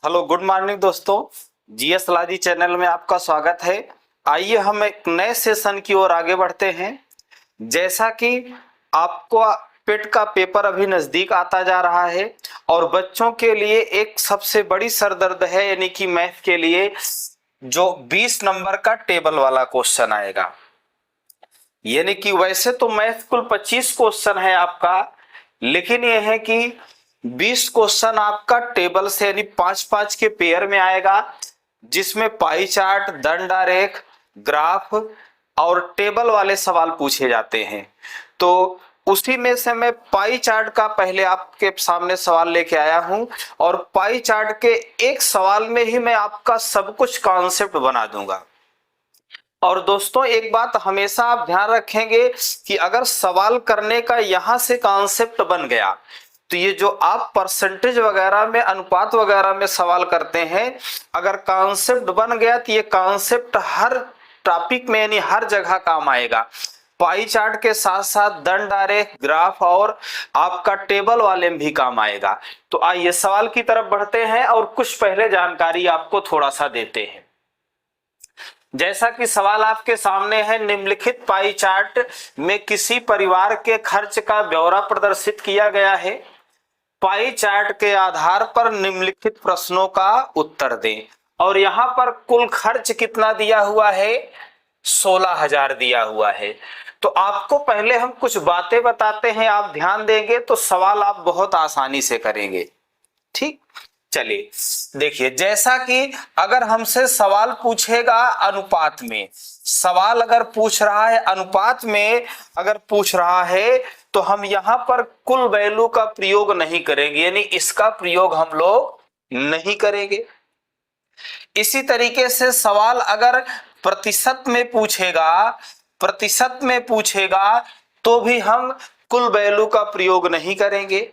Hello good morning दोस्तों। GS लाजी channel में आपका स्वागत है। आइए हम एक नए सेशन की ओर आगे बढ़ते हैं। जैसा कि आपको पेट का पेपर अभी नजदीक आता जा रहा है और बच्चों के लिए एक सबसे बड़ी सरदर्द है, यानी कि मैथ के लिए जो 20 नंबर का टेबल वाला क्वेश्चन आएगा। यानी कि वैसे तो मैथ कुल 25 क्वेश्चन है आपका, लेकिन यह है कि 20 क्वेश्चन आपका टेबल से यानी 5-5 के पेयर में आएगा, जिसमें पाई चार्ट, दंड आरेख, ग्राफ और टेबल वाले सवाल पूछे जाते हैं। तो उसी में से मैं पाई चार्ट का पहले आपके सामने सवाल लेके आया हूं और पाई चार्ट के एक सवाल में ही मैं आपका सब कुछ कॉन्सेप्ट बना दूंगा। और दोस्तों एक बात हमेशा आप ध्यान रखेंगे कि अगर सवाल करने का यहां से कॉन्सेप्ट बन गया तो ये जो आप परसेंटेज वगैरह में, अनुपात वगैरह में सवाल करते हैं, अगर कॉन्सेप्ट बन गया तो ये कॉन्सेप्ट हर टॉपिक में यानी हर जगह काम आएगा। पाई चार्ट के साथ साथ दंड आरेख, ग्राफ और आपका टेबल वाले में भी काम आएगा। तो आइए सवाल की तरफ बढ़ते हैं और कुछ पहले जानकारी आपको थोड़ा सा देते हैं। जैसा कि सवाल आपके सामने है, निम्नलिखित पाई चार्ट में किसी परिवार के खर्च का ब्यौरा प्रदर्शित किया गया है। पाई चार्ट के आधार पर निम्नलिखित प्रश्नों का उत्तर दें। और यहां पर कुल खर्च कितना दिया हुआ है? 16,000 दिया हुआ है। तो आपको पहले हम कुछ बातें बताते हैं, आप ध्यान देंगे तो सवाल आप बहुत आसानी से करेंगे। ठीक, चलिए देखिए, जैसा कि अगर हमसे सवाल पूछेगा अनुपात में, सवाल अगर पूछ रहा है अनुपात में, अगर पूछ रहा है तो हम यहां पर कुल वैल्यू का प्रयोग नहीं करेंगे, यानी इसका प्रयोग हम लोग नहीं करेंगे। इसी तरीके से सवाल अगर प्रतिशत में पूछेगा, प्रतिशत में पूछेगा तो भी हम कुल वैल्यू का प्रयोग नहीं करेंगे।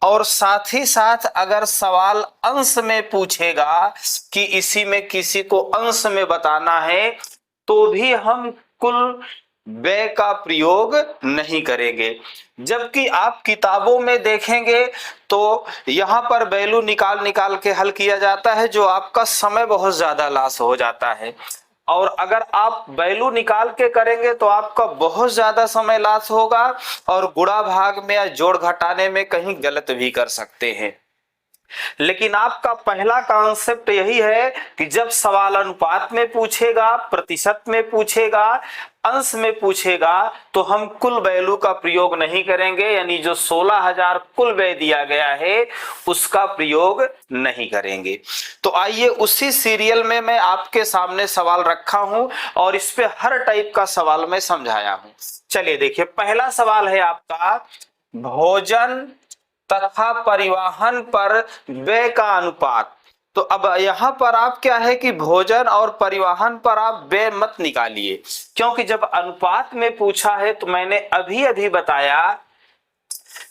और साथ ही साथ अगर सवाल अंश में पूछेगा कि इसी में किसी को अंश में बताना है तो भी हम कुल व्यय का प्रयोग नहीं करेंगे। जबकि आप किताबों में देखेंगे तो यहां पर वैल्यू निकाल निकाल के हल किया जाता है, जो आपका समय बहुत ज्यादा लॉस हो जाता है। और अगर आप वैल्यू निकाल के करेंगे तो आपका बहुत ज्यादा समय लॉस होगा और गुणा भाग में या जोड़ घटाने में कहीं गलत भी कर सकते हैं। लेकिन आपका पहला कॉन्सेप्ट यही है कि जब सवाल अनुपात में पूछेगा, प्रतिशत में पूछेगा, अंश में पूछेगा तो हम कुल वैल्यू का प्रयोग नहीं करेंगे, यानी जो 16,000 कुल व्यय दिया गया है उसका प्रयोग नहीं करेंगे। तो आइए उसी सीरियल में मैं आपके सामने सवाल रखा हूं और इस पे हर टाइप का सवाल मैं समझाया हूं। चलिए देखिए, पहला सवाल है आपका, भोजन तथा परिवहन पर व्यय का अनुपात। तो अब यहां पर आप क्या है कि भोजन और परिवहन पर आप व्यय मत निकालिए, क्योंकि जब अनुपात में पूछा है तो मैंने अभी अभी बताया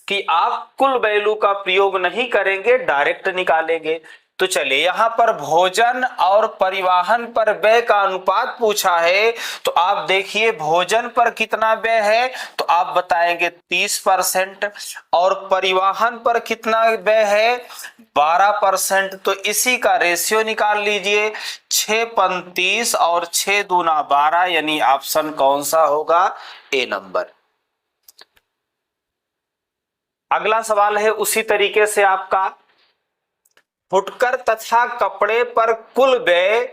कि आप कुल वैल्यू का प्रयोग नहीं करेंगे, डायरेक्ट निकालेंगे। तो चलिए, यहां पर भोजन और परिवहन पर व्यय का अनुपात पूछा है तो आप देखिए भोजन पर कितना व्यय है तो आप बताएंगे 30%, और परिवहन पर कितना व्यय है 12%। तो इसी का रेशियो निकाल लीजिए, 6-5-30 और 6-2-12, यानी ऑप्शन कौन सा होगा? ए नंबर। अगला सवाल है उसी तरीके से आपका, फुटकर तथा कपड़े पर कुल व्यय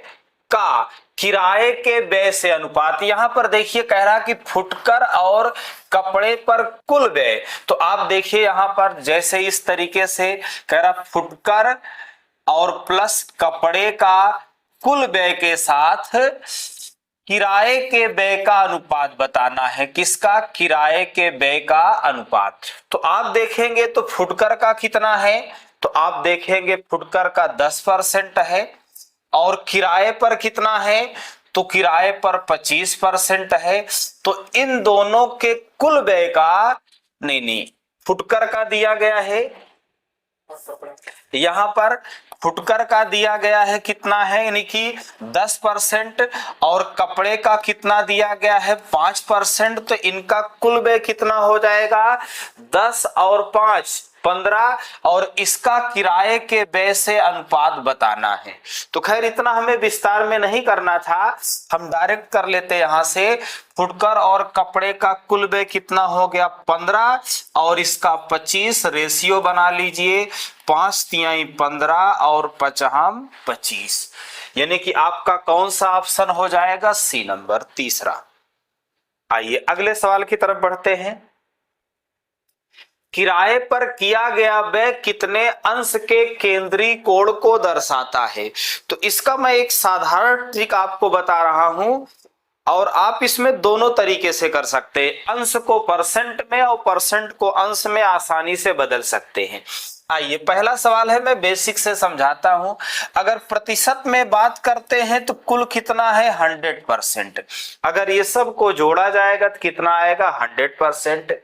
का किराए के व्यय से अनुपात। यहां पर देखिए कह रहा कि फुटकर और कपड़े पर कुल व्यय, तो आप देखिए यहां पर जैसे इस तरीके से कह रहा फुटकर और प्लस कपड़े का कुल व्यय के साथ किराए के व्यय का अनुपात बताना है। किसका? किराए के व्यय का अनुपात। तो आप देखेंगे तो फुटकर का कितना है तो आप देखेंगे फुटकर का 10% है, और किराए पर कितना है तो किराए पर 25% है। तो इन दोनों के कुल व्यय का, नहीं, फुटकर का दिया गया है, यहां पर फुटकर का दिया गया है कितना है, यानी कि 10%, और कपड़े का कितना दिया गया है 5%। तो इनका कुल व्यय कितना हो जाएगा? 10 और 5 15 और इसका किराए के व्यय से अनुपात बताना है। तो खैर इतना हमें विस्तार में नहीं करना था, हम डायरेक्ट कर लेते यहां से। फुटकर और कपड़े का कुल व्यय कितना हो गया 15 और इसका 25, रेशियो बना लीजिए 5 तिहाई 15 और 5 25, यानी कि आपका कौन सा ऑप्शन हो जाएगा, सी नंबर तीसरा। आइए अगले सवाल की तरफ बढ़ते हैं। किराए पर किया गया व्यय कितने अंश के केंद्रीय कोण को दर्शाता है। तो इसका मैं एक साधारण ट्रिक आपको बता रहा हूं और आप इसमें दोनों तरीके से कर सकते हैं, अंश को परसेंट में और परसेंट को अंश में आसानी से बदल सकते हैं। आइए पहला सवाल है, मैं बेसिक से समझाता हूं। अगर प्रतिशत में बात करते हैं तो कुल कितना है 100%। अगर ये सब को जोड़ा जाएगा तो कितना आएगा 100%।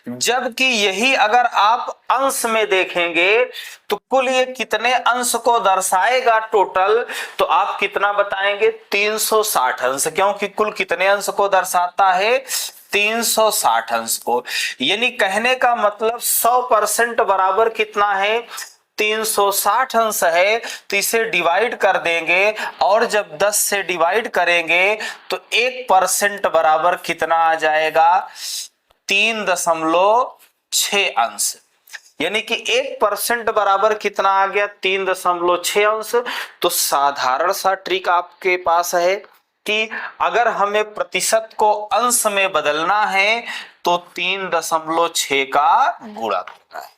जबकि यही अगर आप अंश में देखेंगे तो कुल ये कितने अंश को दर्शाएगा टोटल, तो आप कितना बताएंगे 360 अंश, क्योंकि कुल कितने अंश को दर्शाता है 360 अंश को। यानी कहने का मतलब 100% बराबर कितना है 360 अंश है। तो इसे डिवाइड कर देंगे और जब 10 से डिवाइड करेंगे तो 1% बराबर कितना आ जाएगा 3.6 अंश। यानी कि 1% बराबर कितना आ गया 3.6 अंश। तो साधारण सा ट्रिक आपके पास है कि अगर हमें प्रतिशत को अंश में बदलना है तो 3.6 का गुणा करना है।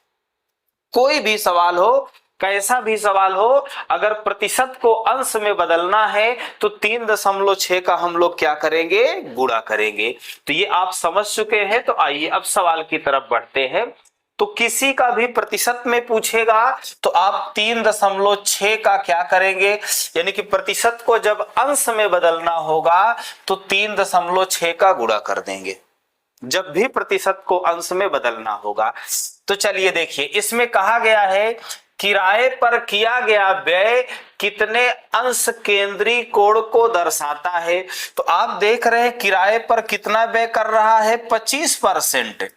कोई भी सवाल हो, कैसा भी सवाल हो, अगर प्रतिशत को अंश में बदलना है तो 3.6 का हम लोग क्या करेंगे, गुणा करेंगे। तो ये आप समझ चुके हैं। तो आइए अब सवाल की तरफ बढ़ते हैं। तो किसी का भी प्रतिशत में पूछेगा तो आप 3.6 का क्या करेंगे, यानी कि प्रतिशत को जब अंश में बदलना होगा तो 3.6 का गुणा कर देंगे जब भी प्रतिशत को अंश में बदलना होगा। तो चलिए देखिए, इसमें कहा गया है किराए पर किया गया व्यय कितने अंश केंद्रीय कोण को दर्शाता है। तो आप देख रहे हैं किराए पर कितना व्यय कर रहा है 25%,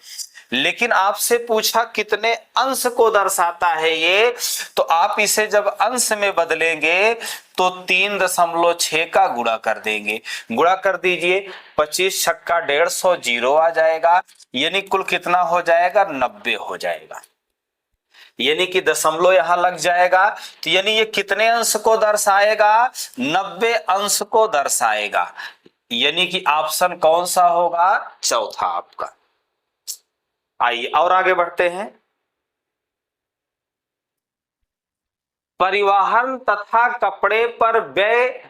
लेकिन आपसे पूछा कितने अंश को दर्शाता है ये। तो आप इसे जब अंश में बदलेंगे तो 3.6 का गुणा कर देंगे। गुणा कर दीजिए 25 छक्का 150 जीरो आ जाएगा, यानी कुल कितना हो जाएगा 90 हो जाएगा। यानी कि दशमलव यहां लग जाएगा। तो यानी ये कितने अंश को दर्शाएगा 90 अंश को दर्शाएगा। यानी कि ऑप्शन कौन सा होगा, चौथा आपका। आइए और आगे बढ़ते हैं। परिवहन तथा कपड़े पर व्यय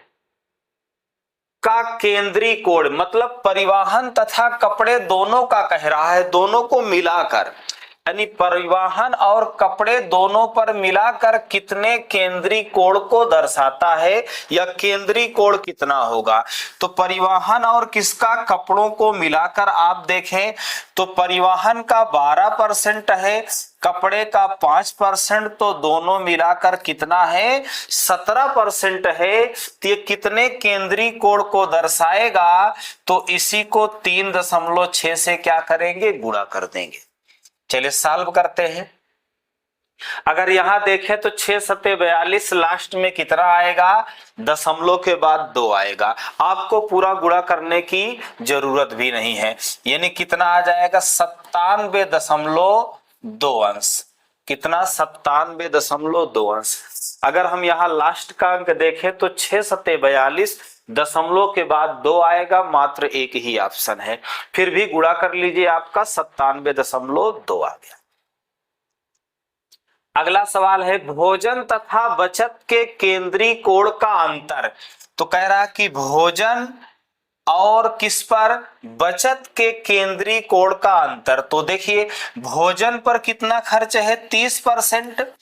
का केंद्रीय कोण, मतलब परिवहन तथा कपड़े दोनों का कह रहा है, दोनों को मिलाकर, यानी परिवहन और कपड़े दोनों पर मिलाकर कितने केंद्रीय कोण को दर्शाता है या केंद्रीय कोण कितना होगा। तो परिवहन और किसका, कपड़ों को मिलाकर आप देखें तो परिवहन का 12% है, कपड़े का 5%, तो दोनों मिलाकर कितना है 17% है। तो ये कितने केंद्रीय कोण को दर्शाएगा, तो इसी को 3.6 से क्या करेंगे, गुणा कर देंगे। चलिए सॉल्व करते हैं। अगर यहां देखें तो 6 सत्ते 42, लास्ट में कितना आएगा, दशमलव के बाद 2 आएगा। आपको पूरा गुणा करने की जरूरत भी नहीं है, यानी कितना आ जाएगा 97.2 अंश। कितना 97.2 अंश। अगर हम यहाँ लास्ट का अंक देखें तो 6 सत्ते 42, दशमलव के बाद 2 आएगा, मात्र एक ही ऑप्शन है। फिर भी गुणा कर लीजिए, आपका 97.2 आ गया। अगला सवाल है भोजन तथा बचत के केंद्रीय कोण का अंतर। तो कह रहा कि भोजन और किस पर, बचत के केंद्रीय कोण का अंतर। तो देखिए भोजन पर कितना खर्च है 30%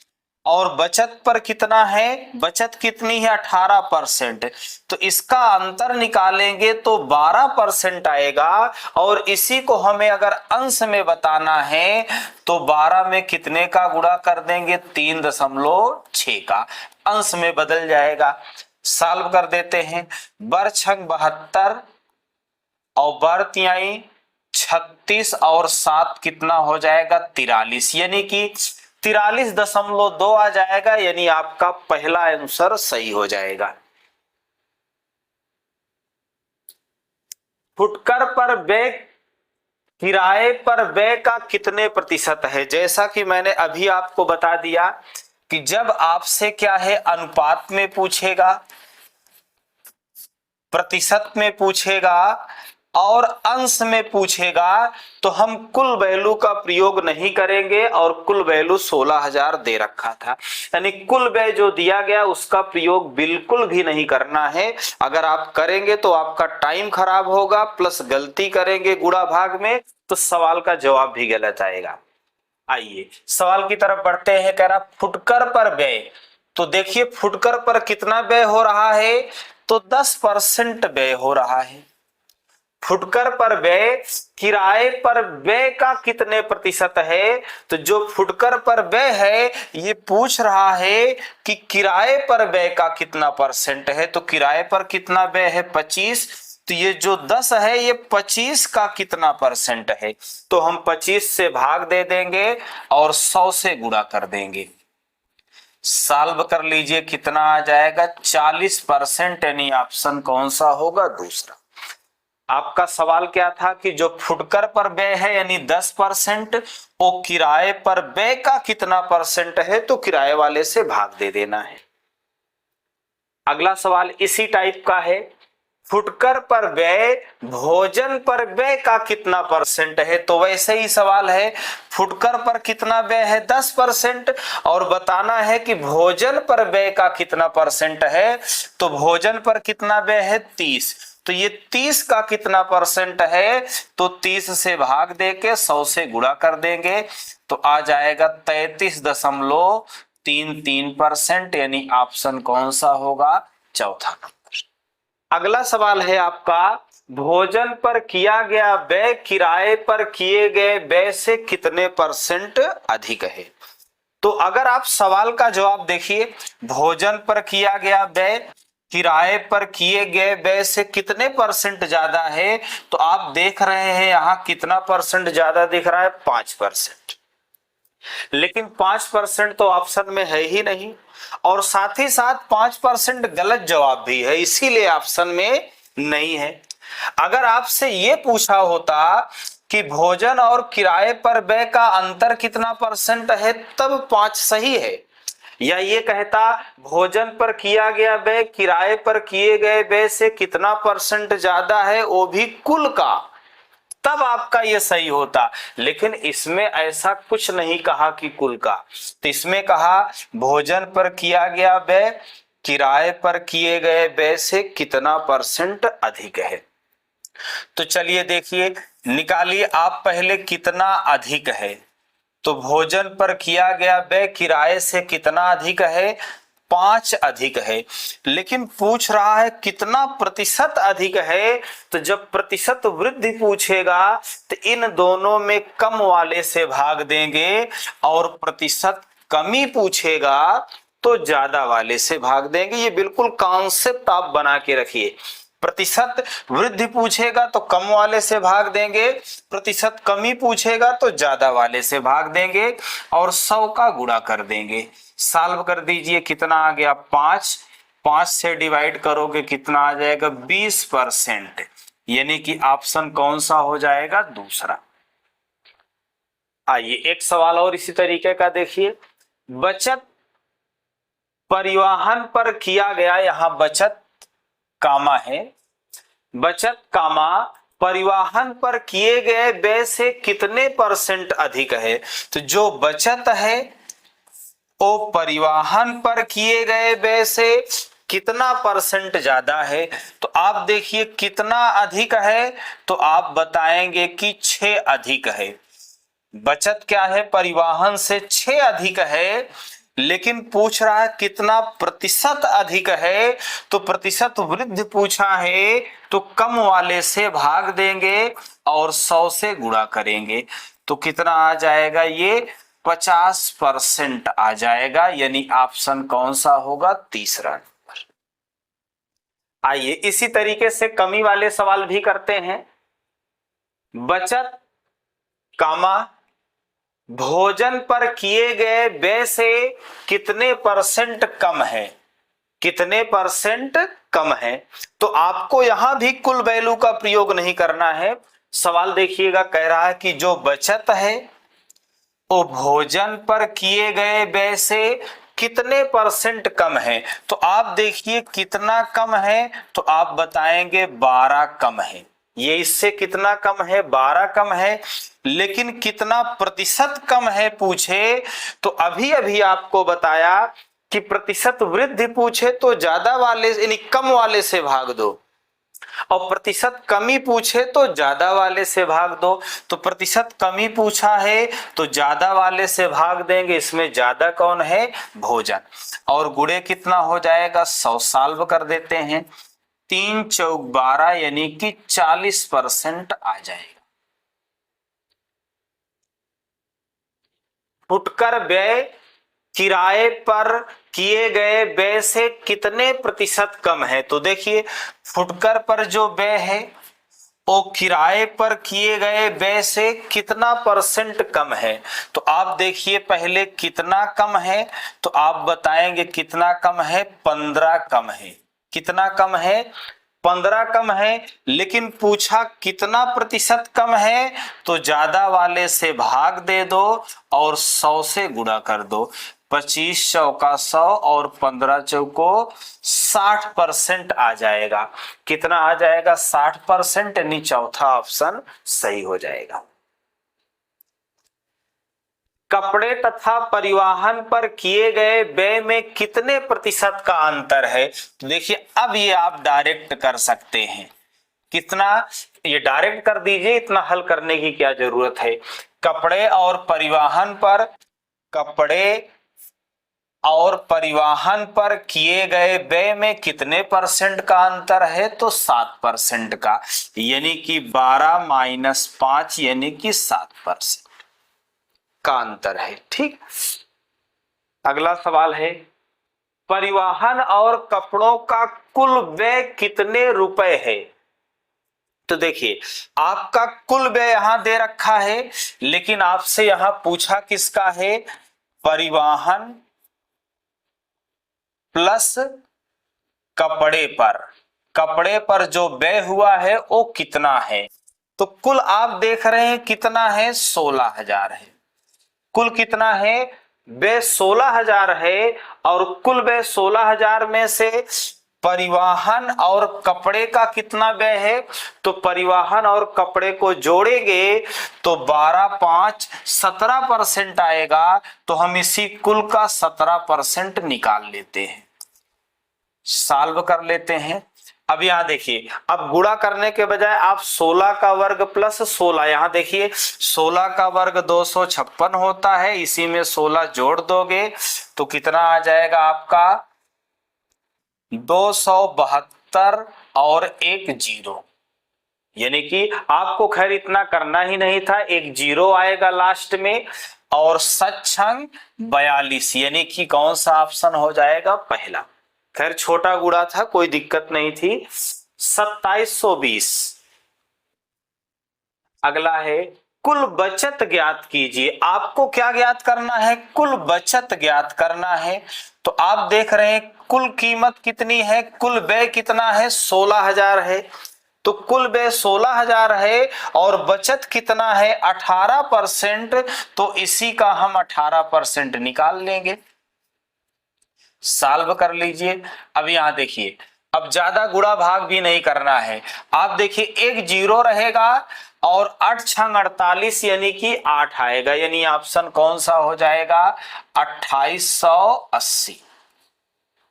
और बचत पर कितना है, बचत कितनी है 18%। तो इसका अंतर निकालेंगे तो 12% आएगा और इसी को हमें अगर अंश में बताना है तो 12 में कितने का गुणा कर देंगे 3.6 का, अंश में बदल जाएगा। सॉल्व कर देते हैं। बर छंग 72 और बर तिहाई 36 और 7 कितना हो जाएगा 43, यानी कि 43.2 आ जाएगा, यानी आपका पहला आंसर सही हो जाएगा। फुटकर पर व्यय किराए पर व्यय का कितने प्रतिशत है? जैसा कि मैंने अभी आपको बता दिया कि जब आपसे क्या है अनुपात में पूछेगा, प्रतिशत में पूछेगा और अंश में पूछेगा तो हम कुल वैल्यू का प्रयोग नहीं करेंगे, और कुल वैल्यू 16,000 दे रखा था, यानी कुल व्यय जो दिया गया उसका प्रयोग बिल्कुल भी नहीं करना है। अगर आप करेंगे तो आपका टाइम खराब होगा, प्लस गलती करेंगे गुणा भाग में तो सवाल का जवाब भी गलत आएगा। आइए सवाल की तरफ बढ़ते हैं। कह रहा फुटकर पर व्यय, तो देखिए फुटकर पर कितना व्यय हो रहा है, तो 10% व्यय हो रहा है। फुटकर पर व्यय किराए पर व्यय का कितने प्रतिशत है, तो जो फुटकर पर व्यय है ये पूछ रहा है कि किराए पर व्यय का कितना परसेंट है, तो किराए पर कितना व्यय है 25, तो ये जो 10 है ये 25 का कितना परसेंट है, तो हम 25 से भाग दे देंगे और 100 से गुणा कर देंगे। सॉल्व कर लीजिए कितना आ जाएगा 40%, यानी ऑप्शन कौन सा होगा दूसरा। आपका सवाल क्या था कि जो फुटकर पर व्यय है यानी 10%, वो किराए पर व्यय का कितना परसेंट है, तो किराए वाले से भाग दे देना है। अगला सवाल इसी टाइप का है, फुटकर पर व्यय भोजन पर व्यय का कितना परसेंट है, तो वैसे ही सवाल है फुटकर पर कितना व्यय है 10% और बताना है कि भोजन पर व्यय का कितना परसेंट है, तो भोजन पर कितना व्यय है 30, तो ये 30 का कितना परसेंट है, तो 30 से भाग देके 100 से गुणा कर देंगे तो आ जाएगा 33.33%, यानी ऑप्शन कौन सा होगा चौथा नंबर। अगला सवाल है आपका, भोजन पर किया गया व्यय किराए पर किए गए व्यय से कितने परसेंट अधिक है। तो अगर आप सवाल का जवाब देखिए, भोजन पर किया गया व्यय किराए पर किए गए व्यय से कितने परसेंट ज्यादा है, तो आप देख रहे हैं यहां कितना परसेंट ज्यादा दिख रहा है 5%, लेकिन 5% तो ऑप्शन में है ही नहीं, और साथ ही साथ 5% गलत जवाब भी है, इसीलिए ऑप्शन में नहीं है। अगर आपसे ये पूछा होता कि भोजन और किराए पर व्यय का अंतर कितना परसेंट है, तब 5 सही है, या ये कहता भोजन पर किया गया व्यय किराए पर किए गए व्यय से कितना परसेंट ज्यादा है, वो भी कुल का, तब आपका ये सही होता। लेकिन इसमें ऐसा कुछ नहीं कहा कि कुल का, तो इसमें कहा भोजन पर किया गया व्यय किराए पर किए गए व्यय से कितना परसेंट अधिक है। तो चलिए देखिए निकालिए आप पहले कितना अधिक है, तो भोजन पर किया गया व्यय किराए से कितना अधिक है 5 अधिक है, लेकिन पूछ रहा है कितना प्रतिशत अधिक है, तो जब प्रतिशत वृद्धि पूछेगा तो इन दोनों में कम वाले से भाग देंगे, और प्रतिशत कमी पूछेगा तो ज्यादा वाले से भाग देंगे। ये बिल्कुल कॉन्सेप्ट आप बना के रखिए, प्रतिशत वृद्धि पूछेगा तो कम वाले से भाग देंगे, प्रतिशत कमी पूछेगा तो ज्यादा वाले से भाग देंगे और 100 का गुणा कर देंगे। सॉल्व कर दीजिए कितना आ गया 5, 5 से डिवाइड करोगे कितना आ जाएगा 20%, यानी कि ऑप्शन कौन सा हो जाएगा दूसरा। आइए एक सवाल और इसी तरीके का देखिए, बचत परिवहन पर किया गया, यहां बचत कामा है, बचत कामा परिवहन पर किए गए व्यय से कितने परसेंट अधिक है, तो जो बचत है वो परिवहन पर किए गए व्यय से कितना परसेंट ज्यादा है, तो आप देखिए कितना अधिक है, तो आप बताएंगे कि 6 अधिक है। बचत क्या है परिवहन से 6 अधिक है, लेकिन पूछ रहा है कितना प्रतिशत अधिक है, तो प्रतिशत वृद्धि पूछा है तो कम वाले से भाग देंगे और 100 से गुणा करेंगे, तो कितना आ जाएगा ये 50% आ जाएगा, यानी ऑप्शन कौन सा होगा तीसरा नंबर। आइए इसी तरीके से कमी वाले सवाल भी करते हैं। बचत कामा भोजन पर किए गए व्यय से कितने परसेंट कम है, कितने परसेंट कम है। तो आपको यहां भी कुल वैल्यू का प्रयोग नहीं करना है। सवाल देखिएगा, कह रहा है कि जो बचत है वो भोजन पर किए गए व्यय से कितने परसेंट कम है। तो आप देखिए कितना कम है, तो आप बताएंगे 12 कम है। ये इससे कितना कम है, 12 कम है। लेकिन कितना प्रतिशत कम है पूछे, तो अभी अभी आपको बताया कि प्रतिशत वृद्धि पूछे तो ज्यादा वाले यानी कम वाले से भाग दो, और प्रतिशत कमी पूछे तो ज्यादा वाले से भाग दो। तो प्रतिशत कमी पूछा है तो ज्यादा वाले से भाग देंगे, इसमें ज्यादा कौन है, भोजन। और गुणे कितना हो जाएगा, 100 सॉल्व कर देते हैं, 3 चौक 12 यानी कि 40% आ जाएगा। फुटकर व्यय किराए पर किए गए व्यय से कितने प्रतिशत कम है। तो देखिए फुटकर पर जो व्यय है वो किराए पर किए गए व्यय से कितना परसेंट कम है। तो आप देखिए पहले कितना कम है, तो आप बताएंगे कितना कम है, 15 कम है। कितना कम है, 15 कम है। लेकिन पूछा कितना प्रतिशत कम है, तो ज्यादा वाले से भाग दे दो और 100 से गुणा कर दो। 25 चौका 100 और 15 चौको 60% आ जाएगा। कितना आ जाएगा, 60%, यानी चौथा ऑप्शन सही हो जाएगा। कपड़े तथा परिवहन पर किए गए व्यय में कितने प्रतिशत का अंतर है। तो देखिए अब ये आप डायरेक्ट कर सकते हैं। कितना, ये डायरेक्ट कर दीजिए, इतना हल करने की क्या जरूरत है। कपड़े और परिवहन पर, कपड़े और परिवहन पर किए गए व्यय में कितने परसेंट का अंतर है, तो 7% का, यानी कि 12 माइनस 5 यानी कि 7% का अंतर है। ठीक, अगला सवाल है, परिवहन और कपड़ों का कुल व्यय कितने रुपए है। तो देखिए आपका कुल व्यय यहां दे रखा है, लेकिन आपसे यहां पूछा किसका है, परिवहन प्लस कपड़े पर, कपड़े पर जो व्यय हुआ है वो कितना है। तो कुल आप देख रहे हैं कितना है, 16,000 है। कुल कितना है, व्यय 16,000 है। और कुल व्यय 16,000 में से परिवहन और कपड़े का कितना व्यय है, तो परिवहन और कपड़े को जोड़ेंगे तो 12 5 17% आएगा। तो हम इसी कुल का 17% निकाल लेते हैं, सॉल्व कर लेते हैं। अब यहां देखिए, अब गुणा करने के बजाय आप 16 का वर्ग प्लस 16, यहां देखिए 16 का वर्ग 256 होता है, इसी में 16 जोड़ दोगे तो कितना आ जाएगा आपका, 272 और एक जीरो। यानी कि आपको खैर इतना करना ही नहीं था, एक जीरो आएगा लास्ट में, और सक्षम 42, यानी कि कौन सा ऑप्शन हो जाएगा, पहला। खैर छोटा गुणा था, कोई दिक्कत नहीं थी। 2720। अगला है, कुल बचत ज्ञात कीजिए। आपको क्या ज्ञात करना है, कुल बचत ज्ञात करना है। तो आप देख रहे हैं कुल कीमत कितनी है, कुल व्यय कितना है, 16,000 है। तो कुल व्यय 16,000 है और बचत कितना है, 18%। तो इसी का हम 18% निकाल लेंगे, सॉल्व कर लीजिए। अब यहां देखिए, अब ज्यादा गुणा भाग भी नहीं करना है। आप देखिए एक जीरो रहेगा और 8 छंग 48 यानी कि 8 आएगा, यानी ऑप्शन कौन सा हो जाएगा, 2880।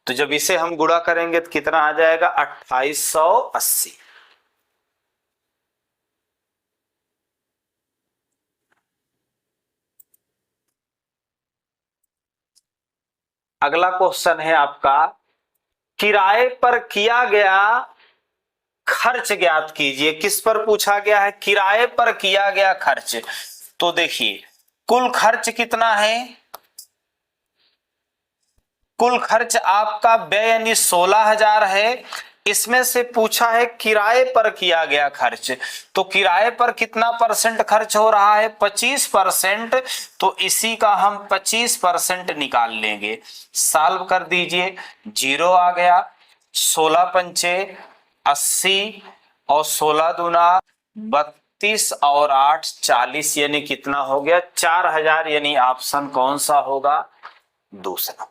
तो जब इसे हम गुणा करेंगे तो कितना आ जाएगा, 2880। अगला क्वेश्चन है आपका, किराए पर किया गया खर्च ज्ञात कीजिए। किस पर पूछा गया है, किराए पर किया गया खर्च। तो देखिए कुल खर्च कितना है, कुल खर्च आपका व्यय यानी 16,000 है, इसमें से पूछा है किराए पर किया गया खर्च, तो किराए पर कितना परसेंट खर्च हो रहा है? 25%। तो इसी का हम 25% निकाल लेंगे। सॉल्व कर दीजिए, 0 आ गया, 16 पंचे 80 और 16 दूना 32 और 8 40, यानी कितना हो गया? 4000, यानी ऑप्शन कौन सा होगा? दूसरा।